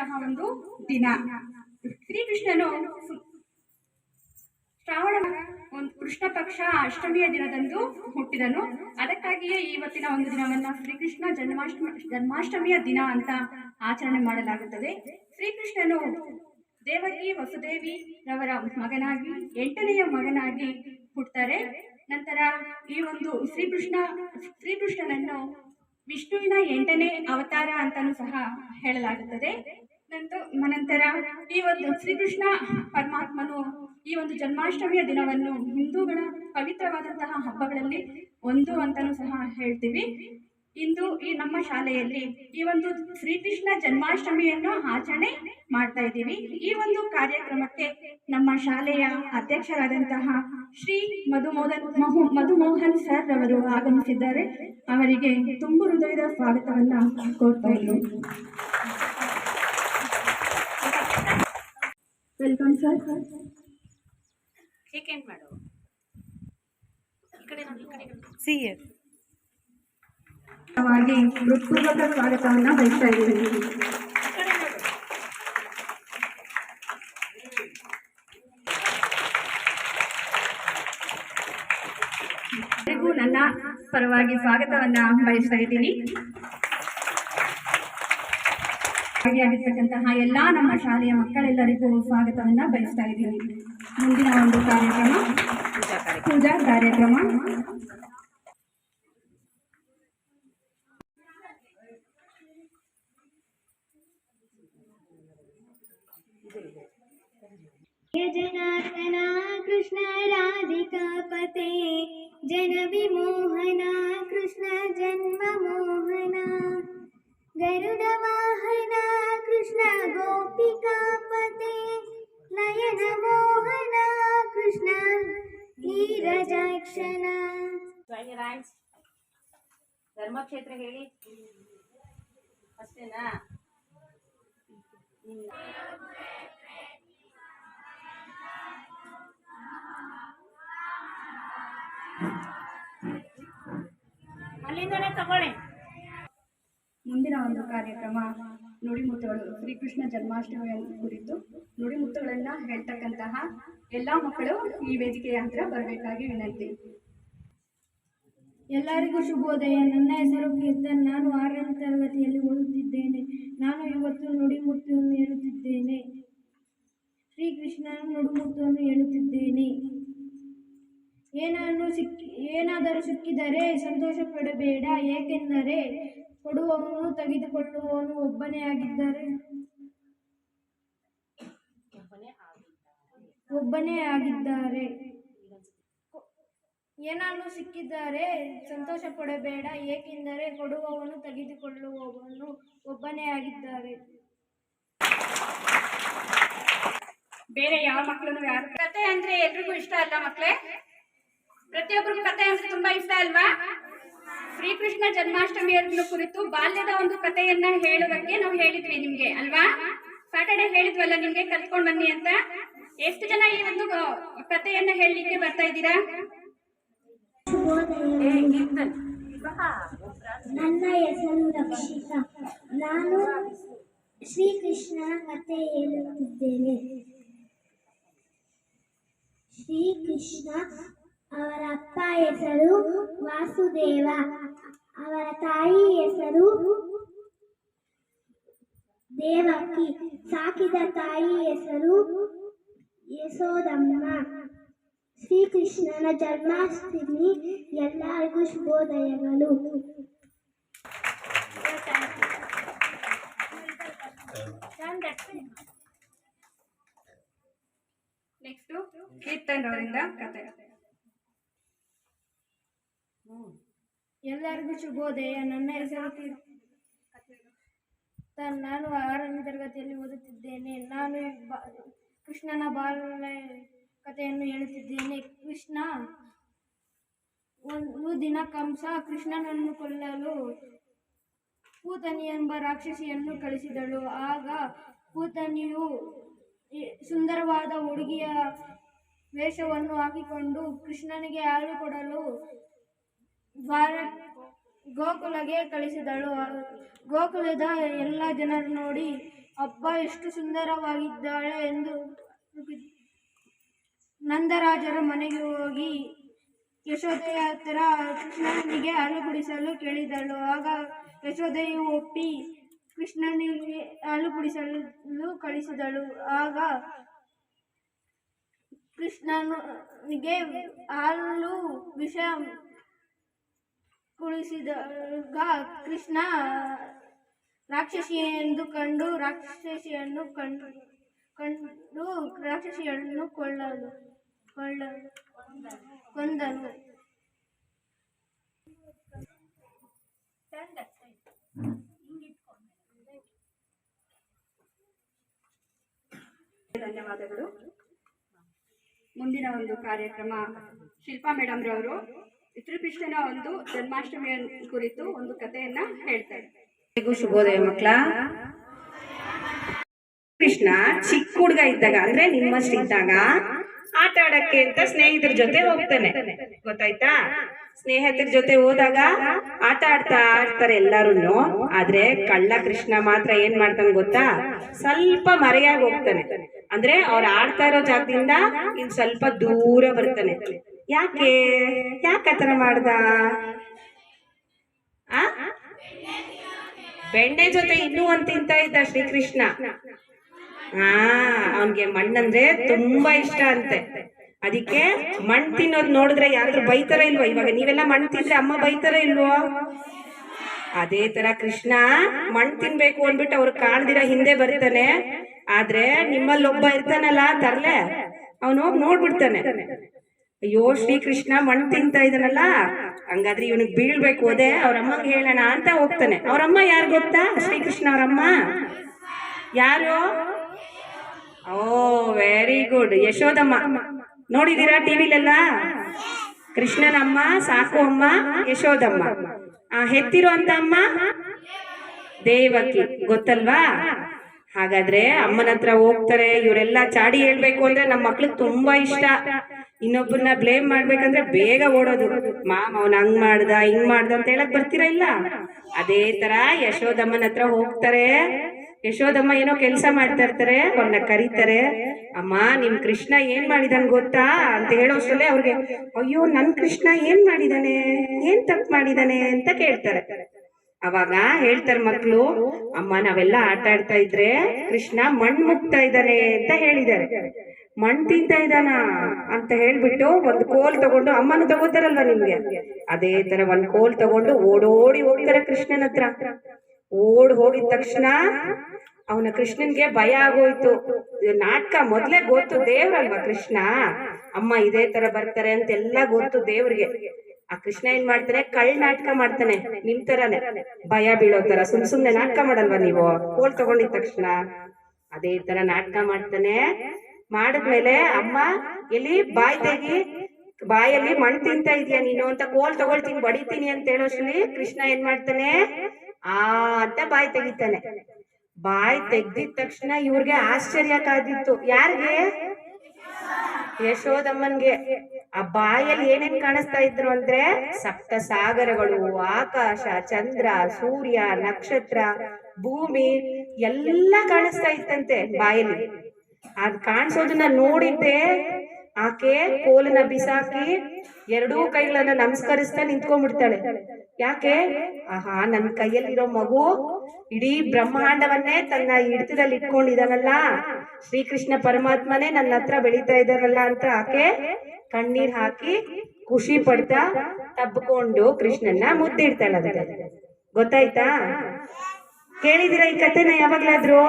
ಮಾಡುವಂತಹ ಒಂದು ದಿನ. ಶ್ರೀಕೃಷ್ಣನು ಶ್ರಾವಣ ಒಂದು ಕೃಷ್ಣ ಪಕ್ಷ ಅಷ್ಟಮಿಯ ದಿನದಂದು ಹುಟ್ಟಿದನು. ಅದಕ್ಕಾಗಿಯೇ ಇವತ್ತಿನ ಒಂದು ದಿನವನ್ನ ಶ್ರೀಕೃಷ್ಣ ಜನ್ಮಾಷ್ಟಮಿಯ ದಿನ ಅಂತ ಆಚರಣೆ ಮಾಡಲಾಗುತ್ತದೆ. ಶ್ರೀಕೃಷ್ಣನು ದೇವಕಿ ವಸುದೇವಿ ರವರ ಮಗನಾಗಿ 8ನೆಯ ಮಗನಾಗಿ ಹುಟ್ಟುತ್ತಾರೆ. ನಂತರ ಈ ಒಂದು ಶ್ರೀಕೃಷ್ಣನನ್ನು ವಿಷ್ಣುವಿನ 8ನೇ ಅವತಾರ ಅಂತಾನೂ ಸಹ ಹೇಳಲಾಗುತ್ತದೆ. ನಂತರ ಈ ಒಂದು ಶ್ರೀಕೃಷ್ಣ ಪರಮಾತ್ಮನು ಈ ಒಂದು ಜನ್ಮಾಷ್ಟಮಿಯ ದಿನವನ್ನು ಹಿಂದೂಗಳ ಪವಿತ್ರವಾದಂತಹ ಹಬ್ಬಗಳಲ್ಲಿ ಒಂದು ಅಂತಾನೂ ಸಹ ಹೇಳ್ತೀವಿ. ಇಂದು ಈ ನಮ್ಮ ಶಾಲೆಯಲ್ಲಿ ಈ ಒಂದು ಶ್ರೀಕೃಷ್ಣ ಜನ್ಮಾಷ್ಟಮಿಯನ್ನು ಆಚರಣೆ ಮಾಡ್ತಾ ಇದ್ದೀವಿ. ಈ ಒಂದು ಕಾರ್ಯಕ್ರಮಕ್ಕೆ ನಮ್ಮ ಶಾಲೆಯ ಅಧ್ಯಕ್ಷರಾದಂತಹ ಶ್ರೀ ಮಧುಮೋಹನ್ ಸರ್ ಅವರು ಆಗಮಿಸಿದ್ದಾರೆ. ಅವರಿಗೆ ತುಂಬು ಹೃದಯದ ಸ್ವಾಗತವನ್ನ ಕೋರ್ತಾ ಇದ್ದೀವಿ. Welcome sir. ಹೃತ್ಪೂರ್ವಕ ಸ್ವಾಗತವನ್ನ ಬಯಸ್ತಾ ಇದ್ದೀವಿ. ನನ್ನ ಪರವಾಗಿ ಸ್ವಾಗತವನ್ನ ಬಯಸ್ತಾ ಇದ್ದೀನಿ. ಆಗಿರ್ತಕ್ಕಂತಹ ಎಲ್ಲಾ ನಮ್ಮ ಶಾಲೆಯ ಮಕ್ಕಳೆಲ್ಲರಿಗೂ ಸ್ವಾಗತವನ್ನ ಬಯಸ್ತಾ ಇದ್ದೀನಿ. ಮುಂದಿನ ಒಂದು ಕಾರ್ಯಕ್ರಮ ಪೂಜಾ ಕಾರ್ಯಕ್ರಮ. ಜನಾರ್ದನ ಕೃಷ್ಣ ರಾಧಿಕಾ ಪತೆ ಜನ ವಿಮೋಹನ ಕೃಷ್ಣ ಜನ್ಮ ಮೋಹನ ಗರುಡ ವಾಹನ ಕೃಷ್ಣ ಗೋಪಿಕಾ ಪತೆ ನಯನ ಮೋಹನ ಕೃಷ್ಣ ನೀರಜಾಕ್ಷಣ. ಧರ್ಮಕ್ಷೇತ್ರ ಹೇಳಿ ಅಷ್ಟೇನಾ? ಅಲ್ಲಿಂದನೇ ತಗೊಳ್ಳಿ. ಮುಂದಿನ ಒಂದು ಕಾರ್ಯಕ್ರಮ ನುಡಿಮುತ್ತುಗಳು. ಶ್ರೀಕೃಷ್ಣ ಜನ್ಮಾಷ್ಟಮಿಯ ಕುರಿತು ನುಡಿಮುತ್ತುಗಳನ್ನ ಹೇಳ್ತಕ್ಕಂತಹ ಎಲ್ಲಾ ಮಕ್ಕಳು ಈ ವೇದಿಕೆಯ ಹತ್ರ ಬರಬೇಕಾಗಿ ವಿನಂತಿ. ಎಲ್ಲರಿಗೂ ಶುಭೋದಯ. ನನ್ನ ಹೆಸರು ಕೀರ್ತನ್. ನಾನು 6ನೇ ತರಗತಿಯಲ್ಲಿ ಓದುತ್ತಿದ್ದೇನೆ. ನಾನು ಇವತ್ತು ನುಡಿಮುತ್ತನ್ನು ಹೇಳುತ್ತಿದ್ದೇನೆ. ಶ್ರೀಕೃಷ್ಣನ ನುಡಿಮುತ್ತನ್ನು ಹೇಳುತ್ತಿದ್ದೇನೆ. ಏನಾದರೂ ಸಿಕ್ಕಿದರೆ ಸಂತೋಷ ಪಡಬೇಡ, ಏಕೆಂದರೆ ಕೊಡುವವನು ತೆಗೆದುಕೊಳ್ಳುವವನು ಒಬ್ಬನೇ ಆಗಿದ್ದಾರೆ. ಏನಾದರೂ ಸಿಕ್ಕಿದರೆ ಸಂತೋಷ ಪಡಬೇಡ, ಏಕೆಂದರೆ ಕೊಡುವವನು ತೆಗೆದುಕೊಳ್ಳುವವನು ಒಬ್ಬನೇ ಆಗಿದ್ದಾರೆ. ಬೇರೆ ಯಾವ ಮಕ್ಕಳು ಯಾರು ಕತೆ ಅಂದ್ರೆ ಎಲ್ರಿಗೂ ಇಷ್ಟ ಅಲ್ಲ ಮಕ್ಕಳೇ? ಪ್ರತಿಯೊಬ್ಬರಿಗೂ ಕತೆ ಅಂದ್ರೆ ತುಂಬಾ ಇಷ್ಟ ಅಲ್ವಾ? ಶ್ರೀಕೃಷ್ಣ ಜನ್ಮಾಷ್ಟಮಿಯ ಕುರಿತು ಬಾಲ್ಯದ ಒಂದು ಕಥೆಯನ್ನ ಹೇಳುವುದಕ್ಕೆ ನಾವು ಹೇಳಿದ್ವಿ ನಿಮ್ಗೆ ಅಲ್ವಾ? ಸಾಟರ್ಡೆ ಹೇಳಿದ್ವಲ್ಲ ನಿಮ್ಗೆ ಕಲ್ತ್ಕೊಂಡ್ ಬನ್ನಿ ಅಂತ. ಎಷ್ಟು ಜನ ಈ ಒಂದು ಕಥೆಯನ್ನ ಹೇಳಲಿಕ್ಕೆ ಬರ್ತಾ ಇದ್ದೀರಾ? ನನ್ನ ಹೆಸರು ರಕ್ಷಿತಾ. ನಾನು ಶ್ರೀಕೃಷ್ಣನ ಕಥೆ ಹೇಳುತ್ತಿದ್ದೇನೆ. ಶ್ರೀಕೃಷ್ಣ ಅವರ ಅಪ್ಪ ಹೆಸರು ವಾಸುದೇವ, ಅವರ ತಾಯಿ ಹೆಸರು ದೇವಕಿ, ಸಾಕಿದ ತಾಯಿ ಹೆಸರು ಯಶೋದಮ್ಮ. ಶ್ರೀಕೃಷ್ಣನ ಜನ್ಮಾಷ್ಟಮಿ ಎಲ್ಲರಿಗೂ ಶುಭೋದಯಗಳು. ನೆಕ್ಸ್ಟ್ ಕೀರ್ತನ್ ಅವರಿಂದ ಕತೆ. ಎಲ್ಲರಿಗೂ ಶುಭೋದಯ. ನನ್ನ ಹೆಸರು ಕೀರ್ತನ್. ನಾನು 6ನೇ ತರಗತಿಯಲ್ಲಿ ಓದುತ್ತಿದ್ದೇನೆ. ನಾನು ಕೃಷ್ಣನ ಬಾಲ್ಯ ಕಥೆಯನ್ನು ಹೇಳುತ್ತಿದ್ದೇನೆ. ಒಂದು ದಿನ ಕಂಸ ಕೃಷ್ಣನನ್ನು ಕೊಲ್ಲಲು ಪೂತನಿ ಎಂಬ ರಾಕ್ಷಸಿಯನ್ನು ಕಳಿಸಿದಳು. ಆಗ ಪೂತನಿಯು ಸುಂದರವಾದ ಹುಡುಗಿಯ ವೇಷವನ್ನು ಹಾಕಿಕೊಂಡು ಕೃಷ್ಣನಿಗೆ ಹಾಲು ಕೊಡಲು ಗೋಕುಲಗೆ ಕಳಿಸಿದಳು. ಗೋಕುಲದ ಎಲ್ಲ ಜನರು ನೋಡಿ ಹಬ್ಬ ಎಷ್ಟು ಸುಂದರವಾಗಿದ್ದಾಳೆ ಎಂದು ನಂದರಾಜರ ಮನೆಗೆ ಹೋಗಿ ಯಶೋದೆಯ ಹತ್ರ ಕೃಷ್ಣನಿಗೆ ಹಾಲು ಕುಡಿಸಲು ಕೇಳಿದಳು. ಆಗ ಯಶೋದೆಯು ಒಪ್ಪಿ ಕೃಷ್ಣನಿಗೆ ಹಾಲು ಕುಡಿಸಲು ಕಳಿಸಿದಳು. ಆಗ ಕೃಷ್ಣನಿಗೆ ಹಾಲು ವಿಷ ಕುಡಿಸಿದಾಗ ಕೃಷ್ಣ ರಾಕ್ಷಸಿಯನ್ನು ಕೊಂದನು. ಧನ್ಯವಾದಗಳು. ಮುಂದಿನ ಒಂದು ಕಾರ್ಯಕ್ರಮ ಶಿಲ್ಪಾ ಮೇಡಮ್ ರವರು ಶ್ರೀಕೃಷ್ಣನ ಒಂದು ಜನ್ಮಾಷ್ಟಮಿಯ ಕುರಿತು ಒಂದು ಕಥೆಯನ್ನ ಹೇಳ್ತಾರೆ. ಶುಭೋದಯ ಮಕ್ಕಳ. ಕೃಷ್ಣ ಚಿಕ್ಕ ಹುಡುಗ ಇದ್ದಾಗ ಅಂದ್ರೆ ನಿಮ್ಮಷ್ಟಿದ್ದಾಗ ಆಟ ಆಡಕ್ಕೆ ಅಂತ ಸ್ನೇಹಿತರ ಜೊತೆ ಹೋಗ್ತಾನೆ, ಗೊತ್ತಾಯ್ತಾ? ಸ್ನೇಹಿತರ ಜೊತೆ ಹೋದಾಗ ಆಟ ಆಡ್ತಾರೆ ಎಲ್ಲಾರು. ಆದ್ರೆ ಕಳ್ಳ ಕೃಷ್ಣ ಮಾತ್ರ ಏನ್ ಮಾಡ್ತಾನೆ ಗೊತ್ತಾ? ಸ್ವಲ್ಪ ಮರೆಯಾಗಿ ಹೋಗ್ತಾನೆ. ಅಂದ್ರೆ ಅವ್ರು ಆಡ್ತಾ ಇರೋ ಜಾಗದಿಂದ ಇನ್ ಸ್ವಲ್ಪ ದೂರ ಬರ್ತಾನೆ. ಯಾಕೆ ಆತರ ಮಾಡ್ದ? ಬೆಣ್ಣೆ ಜೊತೆ ಇನ್ನೂ ಒಂದ್ ತಿಂತ ಇದ್ದ ಶ್ರೀಕೃಷ್ಣ. ಅವನ್ಗೆ ಮಣ್ಣಂದ್ರೆ ತುಂಬಾ ಇಷ್ಟ ಅಂತೆ. ಅದಕ್ಕೆ ಮಣ್ಣು ತಿನ್ನೋದ್ ನೋಡಿದ್ರೆ ಯಾರಾದ್ರೂ ಬೈತಾರ ಇಲ್ವೋ? ಇವಾಗ ನೀವೆಲ್ಲ ಮಣ್ಣು ತಿಂದ್ರೆ ಅಮ್ಮ ಬೈತಾರ ಇಲ್ವೋ? ಅದೇ ತರ ಕೃಷ್ಣ ಮಣ್ಣು ತಿನ್ಬೇಕು ಅಂದ್ಬಿಟ್ಟು ಅವ್ರು ಕಾಣ್ದಿರ ಹಿಂದೆ ಬರ್ತಾನೆ. ಆದ್ರೆ ನಿಮ್ಮಲ್ಲಿ ಒಬ್ಬ ಇರ್ತಾನಲ್ಲ ತರ್ಲೆ, ಅವನು ಹೋಗಿ ನೋಡ್ಬಿಡ್ತಾನೆ. ಅಯ್ಯೋ ಶ್ರೀಕೃಷ್ಣ ಮಣ್ಣು ತಿಂತಾ ಇದ್ದಾನಲ್ಲ, ಹಂಗಾದ್ರೆ ಇವನಿಗೆ ಬೀಳ್ಬೇಕು, ಅದೇ ಅವ್ರಮ್ಮಂಗೆ ಹೇಳೋಣ ಅಂತ ಹೋಗ್ತಾನೆ. ಅವ್ರಮ್ಮ ಯಾರು ಗೊತ್ತಾ? ಶ್ರೀಕೃಷ್ಣ ಅವ್ರಮ್ಮ ಯಾರು? ಓ ವೆರಿ ಗುಡ್, ಯಶೋದಮ್ಮ. ನೋಡಿದೀರಾ ಟಿವಿಲೆಲ್ಲ? ಕೃಷ್ಣನಮ್ಮ ಸಾಕು ಅಮ್ಮ ಯಶೋದಮ್ಮ. ಹೆತ್ತಿರೋ ಅಂತ ಅಮ್ಮ ದೇವಕಿ, ಗೊತ್ತಲ್ವಾ? ಹಾಗಾದ್ರೆ ಅಮ್ಮನ ಹತ್ರ ಹೋಗ್ತಾರೆ. ಇವರೆಲ್ಲ ಚಾಡಿ ಹೇಳ್ಬೇಕು ಅಂದ್ರೆ ನಮ್ಮ ಮಕ್ಳಿಗೆ ತುಂಬಾ ಇಷ್ಟ. ಇನ್ನೊಬ್ಬರನ್ನ ಬ್ಲೇಮ್ ಮಾಡ್ಬೇಕಂದ್ರೆ ಬೇಗ ಓಡೋದು. ಮಾಮ್ ಅವನ್ ಹಂಗ್ ಮಾಡ್ದ ಹಿಂಗ್ ಮಾಡ್ದ ಅಂತ ಹೇಳಕ್ ಬರ್ತೀರಾ? ಇಲ್ಲ. ಅದೇ ತರ ಯಶೋದಮ್ಮನ ಹತ್ರ ಹೋಗ್ತಾರೆ. ಯಶೋದಮ್ಮ ಏನೋ ಕೆಲಸ ಮಾಡ್ತಾ ಇರ್ತಾರೆ, ಅವ್ರನ್ನ ಕರೀತಾರೆ. ಅಮ್ಮ ನಿಮ್ ಕೃಷ್ಣ ಏನ್ ಮಾಡಿದಾನ್ ಗೊತ್ತಾ ಅಂತ ಹೇಳೋಷ್ಟರಲ್ಲೇ ಅವ್ರಿಗೆ ಅಯ್ಯೋ ನನ್ ಕೃಷ್ಣ ಏನ್ ಮಾಡಿದಾನೆ, ಏನ್ ತಪ್ಪು ಮಾಡಿದಾನೆ ಅಂತ ಕೇಳ್ತಾರೆ. ಅವಾಗ ಹೇಳ್ತಾರೆ ಮಕ್ಳು, ಅಮ್ಮ ನಾವೆಲ್ಲ ಆಟ ಆಡ್ತಾ ಇದ್ರೆ ಕೃಷ್ಣ ಮಣ್ಣು ಮುಗ್ತಾ ಇದ್ದಾನೆ ಅಂತ ಹೇಳಿದ್ದಾರೆ. ಮಣ್ಣು ತಿಂತಾ ಇದ್ದಾನ ಅಂತ ಹೇಳ್ಬಿಟ್ಟು ಒಂದು ಕೋಲ್ ತಗೊಂಡು, ಅಮ್ಮನ ತಗೋತಾರಲ್ವಾ ನಿಮ್ಗೆ, ಅದೇ ತರ ಒಂದ್ ಕೋಲ್ ತಗೊಂಡು ಓಡೋಡಿ ಹೋಗ್ತಾರೆ ಕೃಷ್ಣನ ಹತ್ರ. ಓಡ್ ಹೋಗಿದ ತಕ್ಷಣ ಅವನ ಕೃಷ್ಣನ್ಗೆ ಭಯ ಆಗೋಯ್ತು. ನಾಟಕ ಮೊದ್ಲೇ ಗೊತ್ತು, ದೇವ್ರಲ್ವಾ ಕೃಷ್ಣ. ಅಮ್ಮ ಇದೇ ತರ ಬರ್ತಾರೆ ಅಂತೆಲ್ಲ ಗೊತ್ತು ದೇವ್ರಿಗೆ. ಆ ಕೃಷ್ಣ ಏನ್ ಮಾಡ್ತಾನೆ, ಕಳ್ ನಾಟಕ ಮಾಡ್ತಾನೆ. ನಿಮ್ ತರಾನೆ ಭಯ ಬೀಳೋ ತರ ಸುಮ್ನೆ ನಾಟಕ ಮಾಡಲ್ವಾ ನೀವು? ಕೋಲ್ ತಗೊಂಡಿದ ತಕ್ಷಣ ಅದೇ ತರ ನಾಟಕ ಮಾಡ್ತಾನೆ. ಮಾಡಿದ್ಮೇಲೆ ಅಮ್ಮ ಎಲ್ಲಿ ಬಾಯ್ ತೆಗಿ, ಬಾಯಲ್ಲಿ ಮಣ್ಣು ತಿಂತಾ ಇದೀಯ ನೀನು ಅಂತ ಕೋಲ್ ತಗೊಳ್ತೀನಿ ಬಡಿತೀನಿ ಅಂತ ಹೇಳೋಷ್ಟ್ರಲ್ಲಿ ಕೃಷ್ಣ ಏನ್ ಮಾಡ್ತಾನೆ, ಅಂತ ಬಾಯ್ ತೆಗಿತಾನೆ. ಬಾಯ್ ತೆಗ್ದಿದ ತಕ್ಷಣ ಇವ್ರಿಗೆ ಆಶ್ಚರ್ಯ ಕಾದಿತ್ತು. ಯಾರಿಗೆ? ಯಶೋದಮ್ಮನ್ಗೆ. ಆ ಬಾಯಲ್ಲಿ ಏನೇನ್ ಕಾಣಿಸ್ತಾ ಇದ್ರು ಅಂದ್ರೆ ಸಪ್ತ ಸಾಗರಗಳು, ಆಕಾಶ, ಚಂದ್ರ, ಸೂರ್ಯ, ನಕ್ಷತ್ರ, ಭೂಮಿ ಎಲ್ಲ ಕಾಣಿಸ್ತಾ ಇತ್ತಂತೆ ಬಾಯಲ್ಲಿ. ಅದ್ ಕಾಣಿಸೋದನ್ನ ನೋಡಿದ್ದೆ ಆಕೆ ಕೋಲನ್ನ ಬಿಸಾಕಿ ಎರಡೂ ಕೈಗಳನ್ನ ನಮಸ್ಕರಿಸ್ತಾ ನಿಂತ್ಕೊಂಡ್ಬಿಡ್ತಾಳೆ. ಯಾಕೆ? ಆಹಾ, ನನ್ನ ಕೈಯಲ್ಲಿರೋ ಮಗು ಇಡೀ ಬ್ರಹ್ಮಾಂಡವನ್ನೇ ತನ್ನ ಹಿಡಿತದಲ್ಲಿ ಇಟ್ಕೊಂಡಿದಾನಲ್ಲ, ಶ್ರೀಕೃಷ್ಣ ಪರಮಾತ್ಮನೇ ನನ್ನ ಹತ್ರ ಬೆಳೀತಾ ಇದಾರಲ್ಲ ಅಂತ ಆಕೆ ಕಣ್ಣೀರ್ ಹಾಕಿ ಖುಷಿ ಪಡ್ತಾ ತಬ್ಕೊಂಡು ಕೃಷ್ಣನ್ನ ಮುದ್ದಿಡ್ತಾಳೆ. ಗೊತ್ತಾಯ್ತಾ? ಕೇಳಿದಿರ ಈ ಕಥೆನ ಯಾವಾಗ್ಲಾದ್ರು?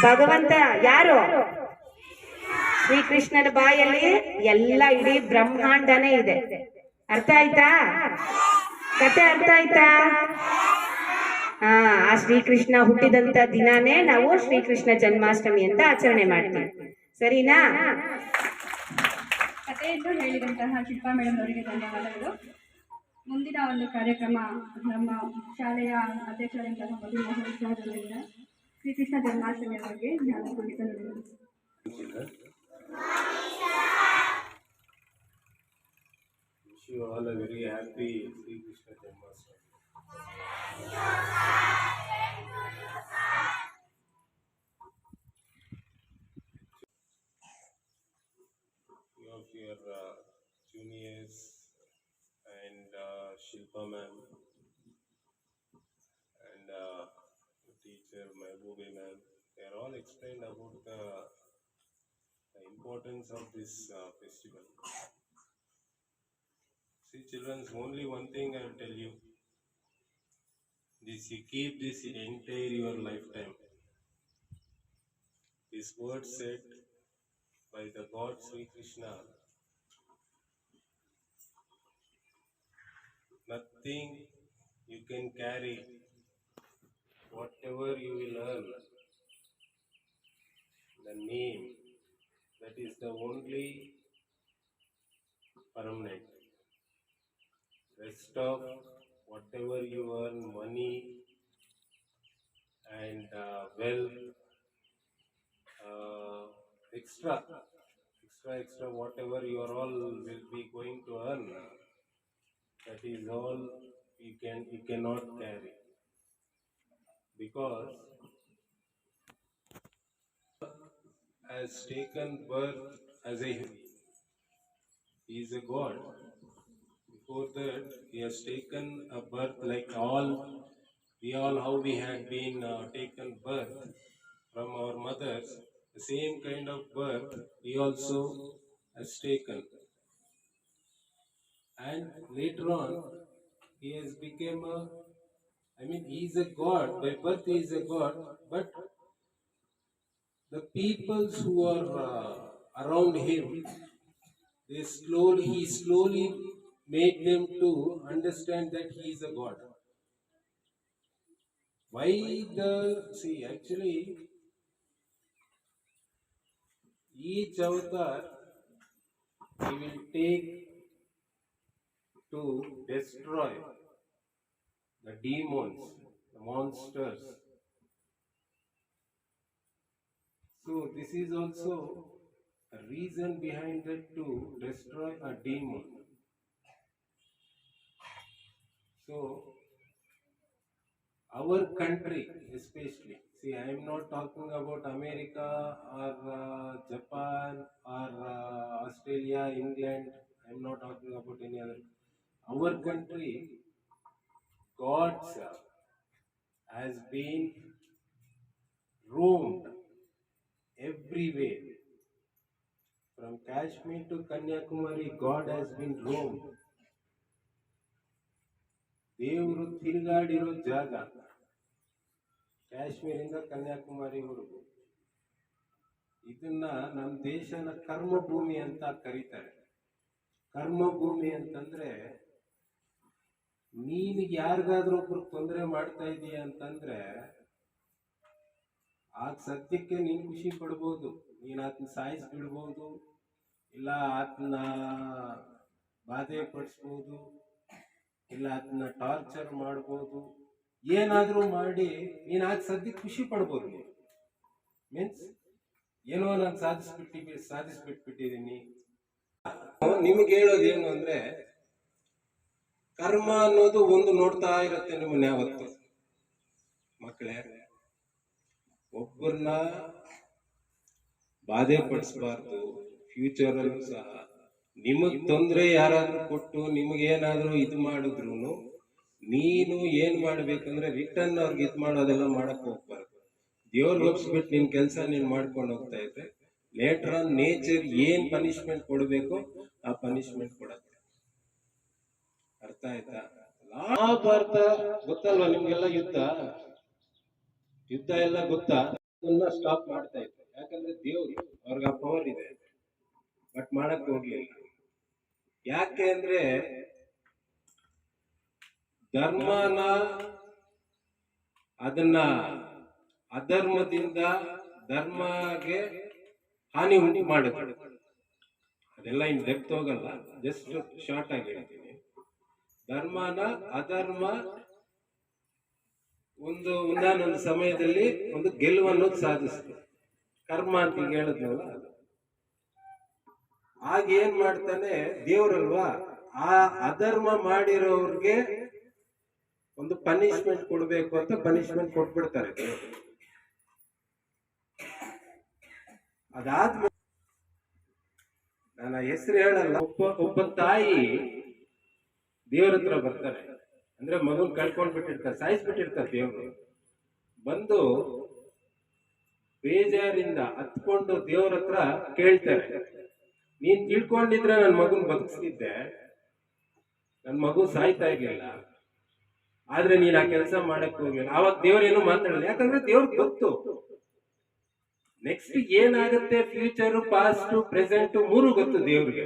ಭಗವಂತ ಯಾರು? ಶ್ರೀಕೃಷ್ಣನ ಬಾಯಲ್ಲಿ ಎಲ್ಲ ಇಡೀ ಬ್ರಹ್ಮಾಂಡನೇ ಇದೆ. ಅರ್ಥ ಆಯ್ತಾ? ಕತೆ ಅರ್ಥ ಆಯ್ತಾ? ಆ ಶ್ರೀಕೃಷ್ಣ ಹುಟ್ಟಿದಂತ ದಿನಾನೇ ನಾವು ಶ್ರೀಕೃಷ್ಣ ಜನ್ಮಾಷ್ಟಮಿ ಅಂತ ಆಚರಣೆ ಮಾಡ್ತೀವಿ. ಸರಿನಾ? ಕಥೆಯನ್ನು ಹೇಳಿದಂತಹ ಶಿಲ್ಪಾ ಮೇಡಮ್ ಅವರಿಗೆ ಧನ್ಯವಾದಗಳು. ಮುಂದಿನ ಒಂದು ಕಾರ್ಯಕ್ರಮ ನಮ್ಮ ಶಾಲೆಯ ಅಧ್ಯಕ್ಷರಾದಂತಹ ಮಧುಮೋಹನ್ ಸರ್ ಅವರಿಂದ ಶ್ರೀಕೃಷ್ಣ ಜನ್ಮಾಷ್ಟಮಿಯ ಬಗ್ಗೆ ನಾನು ಕುರಿತು Wish you all a very happy Sri Krishna Janmashtami. your juniors and Shilpa ma'am and teacher Mehboobi ma'am. They are all explained about the importance of this festival. See, children, only one thing I will tell you. This you keep this entire your lifetime. This word said by the God Sri Krishna. Nothing you can carry. Whatever you will earn, the name, that is the only permanent. Rest of whatever you earn, money and wealth, extra, whatever you are all will be going to earn, that is all you cannot carry, because has taken birth as a he is a god. Before that, he has taken a birth like we all how we had been taken birth from our mothers. The same kind of birth he also has taken, and later on he has become a. I mean, he is a god by birth. He is a god, but the peoples who are around him, he slowly made them to understand that he is a god. Why actually each avatar he will take to destroy the demons, the monsters. So this is also a reason behind that, to destroy a demon. So our country especially, see, I am not talking about America or Japan or Australia, England. I am not talking about any other. Our country, gods has been roamed everywhere. From Kashmir to Kanyakumari, God has been roamed. ದೇವರು ತಿರುಗಾಡಿರೋ ಜಾಗ ಕಾಶ್ಮೀರಿಂದ ಕನ್ಯಾಕುಮಾರಿವರೆಗೂ. ಇದನ್ನ ನಮ್ಮ ದೇಶನ ಕರ್ಮಭೂಮಿ ಅಂತ ಕರೀತಾರೆ. ಕರ್ಮಭೂಮಿ ಅಂತಂದ್ರೆ, ನೀನಿಗೆ ಯಾರಿಗಾದ್ರೂ ಒಬ್ರು ತೊಂದರೆ ಮಾಡ್ತಾ ಇದೀಯ ಅಂತಂದ್ರೆ ಆಗ ಸದ್ಯಕ್ಕೆ ನೀನು ಖುಷಿ ಪಡ್ಬೋದು, ನೀನು ಆತನ ಸಾಯಿಸ್ಬಿಡ್ಬೋದು, ಇಲ್ಲ ಆತನ ಬಾಧೆ ಪಡಿಸ್ಬೋದು, ಇಲ್ಲ ಅದನ್ನ ಟಾರ್ಚರ್ ಮಾಡ್ಬೋದು, ಏನಾದರೂ ಮಾಡಿ ನೀನು ಆಗ ಸದ್ಯಕ್ಕೆ ಖುಷಿ ಪಡ್ಬೋದು. ನೀನು ಮೀನ್ಸ್ ಏನೋ ನಾನು ಸಾಧಿಸ್ಬಿಟ್ಟಿದ್ದೀನಿ. ನಿಮಗೆ ಹೇಳೋದು ಏನು ಅಂದ್ರೆ, ಕರ್ಮ ಅನ್ನೋದು ಒಂದು ನೋಡ್ತಾ ಇರುತ್ತೆ ನಿಮ್ಮನ್ನ ಯಾವತ್ತು. ಮಕ್ಕಳೇ, ಒಬ್ಬರನ್ನ ಬಾಧೆ ಪಡಿಸಬಾರ್ದು. ಫ್ಯೂಚರಲ್ಲೂ ಸಹ ನಿಮಗ್ ತೊಂದರೆ ಯಾರಾದ್ರೂ ಕೊಟ್ಟು ನಿಮಗೇನಾದ್ರೂ ಇದು ಮಾಡಿದ್ರು ನೀನು ಏನ್ ಮಾಡ್ಬೇಕಂದ್ರೆ ರಿಟರ್ನ್ ಅವ್ರಿಗೆ ಇದು ಮಾಡೋದೆಲ್ಲ ಮಾಡಕ್ ಹೋಗ್ಬಾರ್ದು. ದೇವ್ರಿಗೆ ಒಪ್ಸ್ಬಿಟ್ಟು ನಿನ್ ಕೆಲಸ ನೀನ್ ಮಾಡ್ಕೊಂಡು ಹೋಗ್ತಾ ಇದ್ರೆ ಲೇಟರ್ ಆನ್ ನೇಚರ್ ಏನ್ ಪನಿಷ್ಮೆಂಟ್ ಕೊಡ್ಬೇಕು ಆ ಪನಿಷ್ಮೆಂಟ್ ಕೊಡತ್ತೆ. ಅರ್ಥ ಆಯ್ತಾ? ಮಹಾಭಾರತ ಗೊತ್ತಲ್ವಾ ನಿಮ್ಗೆಲ್ಲ? ಯುದ್ಧ ಎಲ್ಲ ಗೊತ್ತಾ? ಅದನ್ನ ಸ್ಟಾಪ್ ಮಾಡ್ತಾ ಇತ್ತು. ಯಾಕಂದ್ರೆ ದೇವ್ರು ಅವ್ರಿಗೆ ಆ ಪವರ್ ಇದೆ, ಬಟ್ ಮಾಡಕ್ ಹೋಗ್ಲಿಲ್ಲ. ಯಾಕೆ ಅಂದ್ರೆ ಧರ್ಮನ ಅದನ್ನ ಅಧರ್ಮದಿಂದ ಧರ್ಮಗೆ ಹಾನಿ ಉಂಟು ಮಾಡಿದ್ರು. ಅದೆಲ್ಲ ಇನ್ ಡೆಪ್ತ್ ಹೋಗಲ್ಲ, ಜಸ್ಟ್ ಶಾರ್ಟ್ ಆಗಿ ಹೇಳ್ತೀನಿ. ಧರ್ಮನ ಅಧರ್ಮ ಒಂದಾನೊಂದು ಸಮಯದಲ್ಲಿ ಒಂದು ಗೆಲುವನ್ನು ಸಾಧಿಸ್ತು. ಕರ್ಮ ಅಂತ ಈಗ ಹೇಳಿದ್ನಲ್ಲ, ಅದು ಆಗ ಏನ್ ಮಾಡ್ತಾನೆ ದೇವ್ರಲ್ವಾ, ಆ ಅಧರ್ಮ ಮಾಡಿರೋರ್ಗೆ ಒಂದು ಪನಿಷ್ಮೆಂಟ್ ಕೊಡ್ಬೇಕು ಅಂತ ಪನಿಷ್ಮೆಂಟ್ ಕೊಟ್ಬಿಡ್ತಾರೆ ದೇವರು. ಅದಾದ್ಮೇಲೆ ನನ್ನ ಹೆಸರು ಹೇಳಲ್ಲ. ಒಬ್ಬ ತಾಯಿ ದೇವ್ರ ಹತ್ರ ಬರ್ತಾರೆ, ಅಂದ್ರೆ ಮಗುನ್ ಕಳ್ಕೊಂಡ್ಬಿಟ್ಟಿರ್ತಾರೆ, ಸಾಯಿಸ್ಬಿಟ್ಟಿರ್ತಾರೆ. ದೇವ್ರು ಬಂದು ಬೇಜಾರಿಂದ ಹತ್ಕೊಂಡು ದೇವ್ರ ಹತ್ರ ಕೇಳ್ತಾರೆ, ನೀನ್ ತಿಳ್ಕೊಂಡಿದ್ರೆ ನನ್ ಮಗುನ್ ಬದುಕಿಸ್ತಿದ್ದೆ, ನನ್ ಮಗು ಸಾಯ್ತಾ ಇರ್ಲಿಲ್ಲ, ಆದ್ರೆ ನೀನ್ ಆ ಕೆಲಸ ಮಾಡಕ್ ಹೋಗ್ಲಿಲ್ಲ. ಅವಾಗ ದೇವ್ರೇನು ಮಾತಾಡಲ್ಲ, ಯಾಕಂದ್ರೆ ದೇವ್ರಿಗೆ ಗೊತ್ತು ನೆಕ್ಸ್ಟ್ ಏನಾಗುತ್ತೆ, ಫ್ಯೂಚರ್, ಪಾಸ್ಟ್, ಪ್ರೆಸೆಂಟ್ ಮೂರು ಗೊತ್ತು ದೇವ್ರಿಗೆ.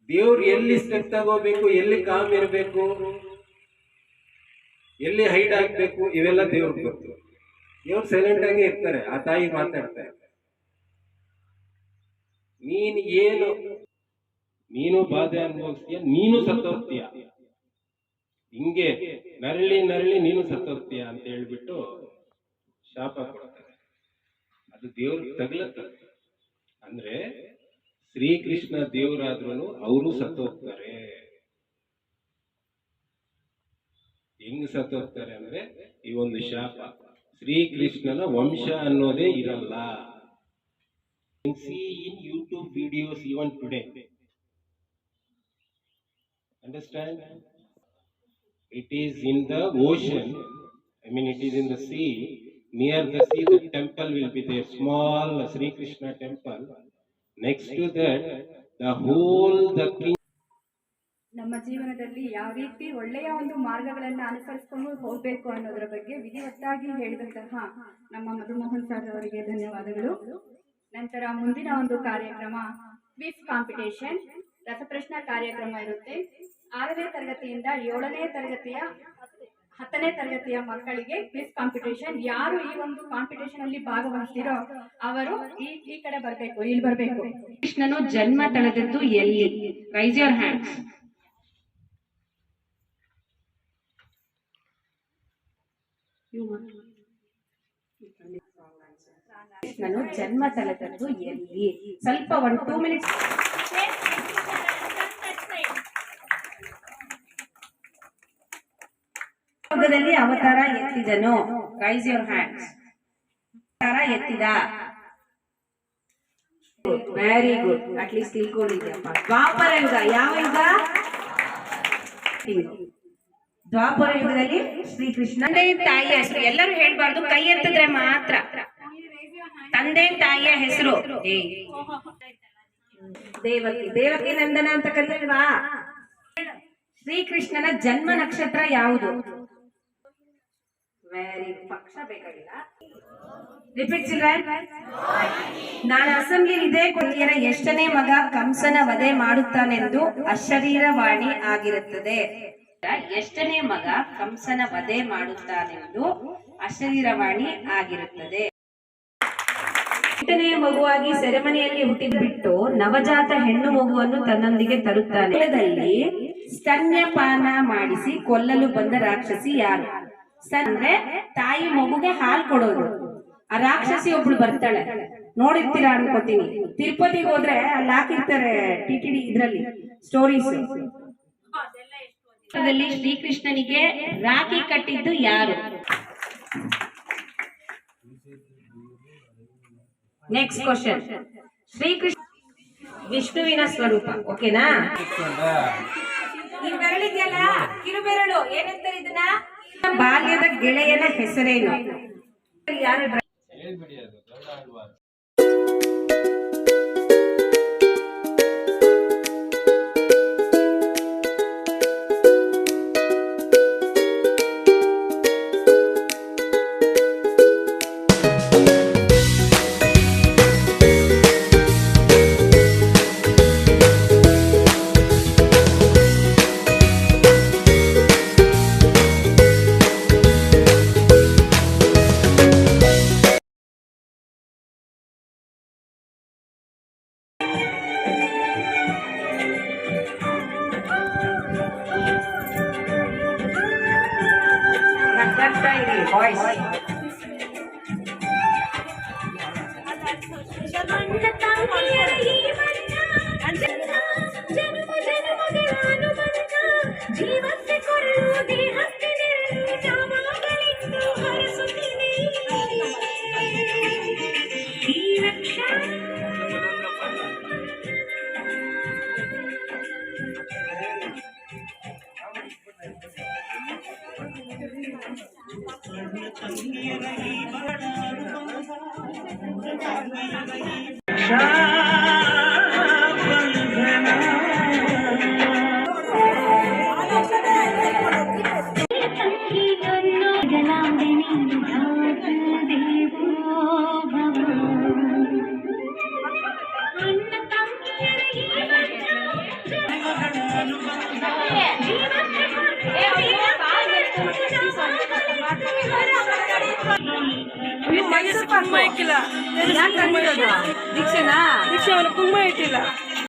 ದೇವ್ರು ಎಲ್ಲಿ ಸ್ಟೆಪ್ ತಗೋಬೇಕು, ಎಲ್ಲಿ ಕಾಮ್ ಇರಬೇಕು, ಎಲ್ಲಿ ಹೈಡ್ ಆಗ್ಬೇಕು, ಇವೆಲ್ಲ ದೇವ್ರಿಗೆ ಗೊತ್ತು. ದೇವ್ರು ಸೈಲೆಂಟ್ ಆಗಿ ಇರ್ತಾರೆ, ಆ ತಾಯಿ ಮಾತಾಡ್ತಾರೆ. ನೀನು ಬಾಧೆ ಅನುಭವಿಸ್ತೀಯ, ನೀನು ಸತ್ತೋಗ್ತೀಯ, ಹಿಂಗೆ ನರಳಿ ನರಳಿ ನೀನು ಸತ್ತೋಗ್ತೀಯ ಅಂತ ಹೇಳ್ಬಿಟ್ಟು ಶಾಪ ಕೊಡ್ತಾರೆ. ಅದು ದೇವ್ರಿಗೆ ತಗಲುತ್ತದೆ. ಅಂದ್ರೆ ಶ್ರೀಕೃಷ್ಣ ದೇವರಾದ್ರೂ ಅವರು ಸತ್ತೋಗ್ತಾರೆ. ಹೆಂಗ್ ಸತ್ತೋಗ್ತಾರೆ ಅಂದ್ರೆ ಈ ಒಂದು ಶಾಪ. ಶ್ರೀಕೃಷ್ಣನ ವಂಶ ಅನ್ನೋದೇ ಇರಲ್ಲ. See in YouTube videos even today. Understand? It is in the ocean. I mean, it is in the sea. Near the sea, the temple will be there. Small Sri Krishna temple. Next to that, the king. ನಮ್ಮ ಜೀವನದಲ್ಲಿ ಯಾವ ರೀತಿ ಒಳ್ಳೆಯ ಒಂದು ಮಾರ್ಗಗಳನ್ನು ಅನುಸರಿಸಿಕೊಂಡು ಹೋಗಬೇಕು ಅನ್ನೋದರ ಬಗ್ಗೆ ವಿಧಿವತ್ತಾಗಿ ಹೇಳಿದಂತಹ ನಮ್ಮ ಮಧುಮೋಹನ್ ಸರ್ ಅವರಿಗೆ ಧನ್ಯವಾದಗಳು. ನಂತರ ಮುಂದಿನ ಒಂದು ಕಾರ್ಯಕ್ರಮ ಕ್ವಿಜ್ ಕಾಂಪಿಟೇಷನ್, ರಸಪ್ರಶ್ನೆ ಕಾರ್ಯಕ್ರಮ ಇರುತ್ತೆ. 6ನೇ ತರಗತಿಯಿಂದ 7ನೇ ತರಗತಿಯ 10ನೇ ತರಗತಿಯ ಮಕ್ಕಳಿಗೆ ಕ್ವಿಜ್ ಕಾಂಪಿಟೇಷನ್. ಯಾರು ಈ ಒಂದು ಕಾಂಪಿಟೇಷನ್ ಅಲ್ಲಿ ಭಾಗವಹಿಸ್ತಿರೋ ಅವರು ಈ ಕಡೆ ಬರಬೇಕು, ಇಲ್ಲಿ ಬರಬೇಕು. ಕೃಷ್ಣನು ಜನ್ಮ ತಳೆದದ್ದು ಎಲ್ಲಿ? Raise your hands. ಕೃಷ್ಣನು ಜನ್ಮ ತಳೆದದ್ದು ಎಲ್ಲಿ? ಸ್ವಲ್ಪ 1-2 ಮಿನಿಟ್ಸ್. ಯುಗದಲ್ಲಿ ಅವತಾರ ಎತ್ತಿದನು. Rice your hands. ಅವತಾರ ಎತ್ತಿದ. ವೆರಿ ಗುಡ್, ಅಟ್ಲೀಸ್ಟ್ ತಿಳ್ಕೊಂಡಿದ್ಯಪ್ಪ. ದ್ವಾಪರ ಯುಗ ಯಾವ ಯುಗ? ದ್ವಾಪರ ಯುಗದಲ್ಲಿ ಶ್ರೀಕೃಷ್ಣ. ತಂದೆ ತಾಯಿಯ ಹೆಸರು ಎಲ್ಲರೂ ಹೇಳ್ಬಾರ್ದು, ಕೈ ಎತ್ತಿದ್ರೆ ಮಾತ್ರ. ತಂದೆ ತಾಯಿಯ ಹೆಸರು ದೇವಕಿ. ದೇವಕಿ ನಂದನ ಅಂತ ಕರೀಲ್ವಾ? ಶ್ರೀಕೃಷ್ಣನ ಜನ್ಮ ನಕ್ಷತ್ರ ಯಾವುದು? ವೆರಿ, ಪಕ್ಷ ಬೇಕಾಗಿಲ್ಲ. Repeat children. ನಾಳೆ ಅಸೆಂಬ್ಲಿ ಇದೆ. ಕೊಟ್ಟಿಯರ ಎಷ್ಟನೇ ಮಗ ಕಂಸನ ವಧೆ ಮಾಡುತ್ತಾನೆಂದು ಅಶರೀರವಾಣಿ ಆಗಿರುತ್ತದೆ? ಎಷ್ಟನೇ ಮಗ ಕಂಸನ ವಧೆ ಮಾಡುತ್ತಾನೆಂದು ಅಶರೀರವಾಣಿ ಆಗಿರುತ್ತದೆ? 8ನೇ ಮಗುವಾಗಿ ಸೆರೆಮನೆಯಲ್ಲಿ ಹುಟ್ಟಿಬಿಟ್ಟು ನವಜಾತ ಹೆಣ್ಣು ಮಗುವನ್ನು ತನ್ನೊಂದಿಗೆ ತರುತ್ತಾನೆ. ಸ್ತನ್ಯಪಾನ ಮಾಡಿಸಿ ಕೊಲ್ಲಲು ಬಂದ ರಾಕ್ಷಸಿ ಯಾರು? ಅಂದ್ರೆ ತಾಯಿ ಮಗುಗೆ ಹಾಲು ಕೊಡೋದು. ಆ ರಾಕ್ಷಸಿ ಒಬ್ಳು ಬರ್ತಾಳೆ, ನೋಡಿರ್ತೀರಾ ಅನ್ಕೋತೀನಿ. ತಿರುಪತಿಗೆ ಹೋದ್ರೆ ಅಲ್ಲಿ ಹಾಕಿರ್ತಾರೆ TTD ಇದ್ರಲ್ಲಿ ಸ್ಟೋರೀಸ್. ಶ್ರೀಕೃಷ್ಣನಿಗೆ ರಾಖಿ ಕಟ್ಟಿದ್ದು ಯಾರು? Next question. ಶ್ರೀಕೃಷ್ಣ ವಿಷ್ಣುವಿನ ಸ್ವರೂಪ. ಓಕೆನಾ? ಈ ಬೆರಳಿದೆಯಲ್ಲ, ಕಿರುಬೆರಳು, ಏನಂತಾರೆ ಇದನ್ನ? ಬಾಲ್ಯದ ಗೆಳೆಯನ ಹೆಸರೇನು? ಯಾರು? ಹೇಳ್ಬಿಡಿ, ಅದು ಗರುಡ ಆಳ್ವಾರ್. ಕುಂಕುಮ ಇಕ್ಕಿಲ್ಲ ದೀಕ್ಷೆನಾ ದೀಕ್ಷೆ ಅವನು ಕುಂಕುಮ ಇಟ್ಟಿಲ್ಲ